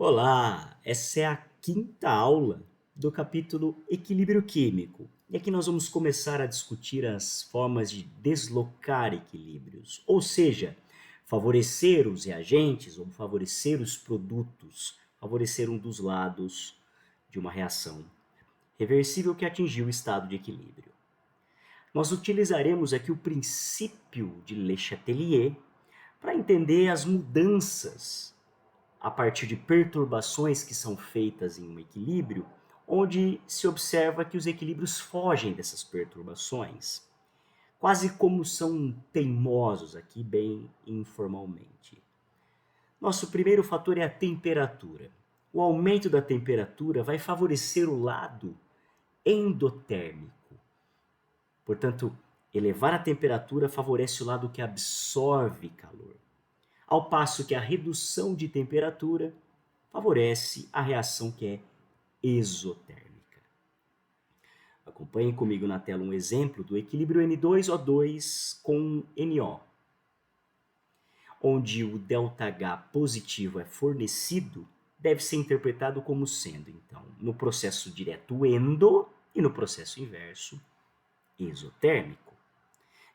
Olá, essa é a quinta aula do capítulo Equilíbrio Químico. E aqui nós vamos começar a discutir as formas de deslocar equilíbrios, ou seja, favorecer os reagentes ou favorecer os produtos, favorecer um dos lados de uma reação reversível que atingiu o estado de equilíbrio. Nós utilizaremos aqui o princípio de Le Chatelier para entender as mudanças a partir de perturbações que são feitas em um equilíbrio, onde se observa que os equilíbrios fogem dessas perturbações, quase como são teimosos aqui, bem informalmente. Nosso primeiro fator é a temperatura. O aumento da temperatura vai favorecer o lado endotérmico. Portanto, elevar a temperatura favorece o lado que absorve calor, ao passo que a redução de temperatura favorece a reação que é exotérmica. Acompanhem comigo na tela um exemplo do equilíbrio N2O2 com NO, onde o ΔH positivo é fornecido, deve ser interpretado como sendo, então, no processo direto endo e no processo inverso exotérmico.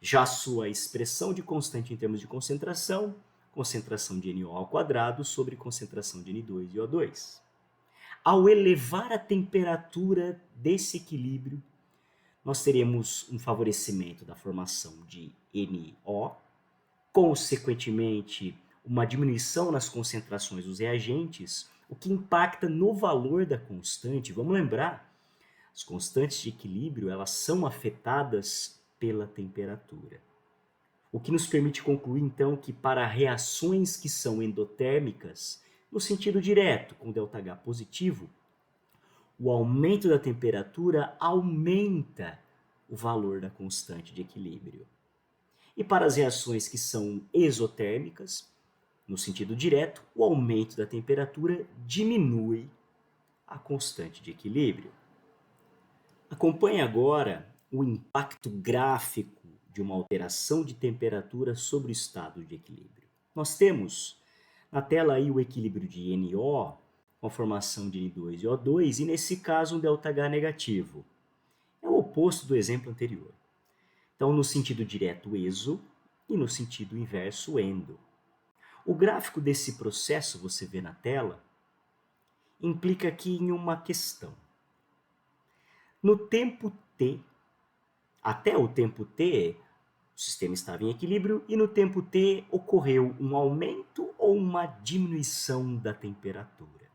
Já sua expressão de constante em termos de concentração de NO ao quadrado sobre concentração de N2 e O2. Ao elevar a temperatura desse equilíbrio, nós teremos um favorecimento da formação de NO, consequentemente, uma diminuição nas concentrações dos reagentes, o que impacta no valor da constante. Vamos lembrar, as constantes de equilíbrio, elas são afetadas pela temperatura. O que nos permite concluir, então, que para reações que são endotérmicas, no sentido direto, com ΔH positivo, o aumento da temperatura aumenta o valor da constante de equilíbrio. E para as reações que são exotérmicas, no sentido direto, o aumento da temperatura diminui a constante de equilíbrio. Acompanhe agora o impacto gráfico de uma alteração de temperatura sobre o estado de equilíbrio. Nós temos na tela aí o equilíbrio de NO, com a formação de N2 e O2, e nesse caso um ΔH negativo. É o oposto do exemplo anterior. Então, no sentido direto, exo, e no sentido inverso, endo. O gráfico desse processo, você vê na tela, implica aqui em uma questão. No tempo t, até o tempo t, o sistema estava em equilíbrio e no tempo t ocorreu um aumento ou uma diminuição da temperatura.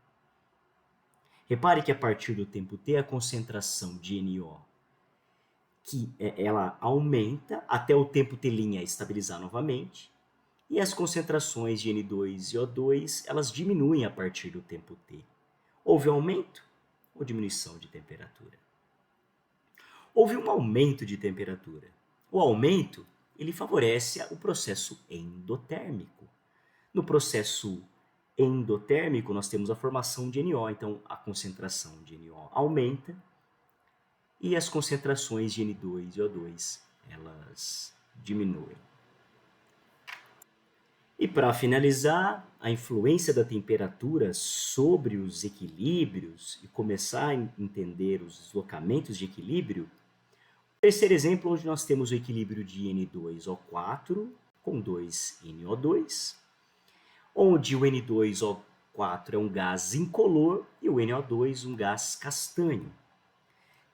Repare que a partir do tempo t a concentração de NO ela aumenta até o tempo t' estabilizar novamente e as concentrações de N2 e O2 elas diminuem a partir do tempo t. Houve aumento ou diminuição de temperatura? Houve um aumento de temperatura. O aumento ele favorece o processo endotérmico. No processo endotérmico, nós temos a formação de NO, então a concentração de NO aumenta e as concentrações de N2 e O2 elas diminuem. E para finalizar, a influência da temperatura sobre os equilíbrios e começar a entender os deslocamentos de equilíbrio, terceiro exemplo, onde nós temos o equilíbrio de N2O4 com 2NO2, onde o N2O4 é um gás incolor e o NO2 um gás castanho.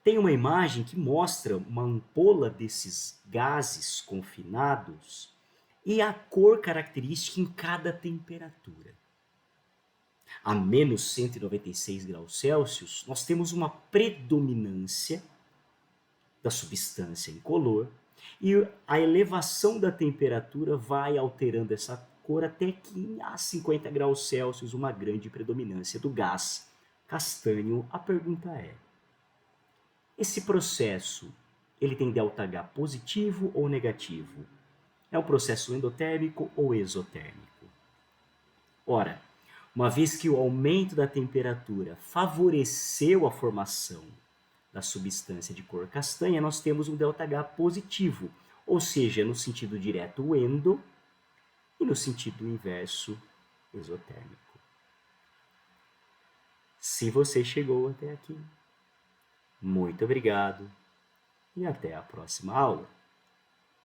Tem uma imagem que mostra uma ampola desses gases confinados e a cor característica em cada temperatura. A menos 196 graus Celsius, nós temos uma predominância da substância incolor e a elevação da temperatura vai alterando essa cor até que a 50 graus Celsius uma grande predominância do gás castanho. A pergunta é, esse processo ele tem ΔH positivo ou negativo? É um processo endotérmico ou exotérmico? Ora, uma vez que o aumento da temperatura favoreceu a formação da substância de cor castanha, nós temos um ΔH positivo, ou seja, no sentido direto o endo e no sentido inverso exotérmico. Se você chegou até aqui, muito obrigado e até a próxima aula.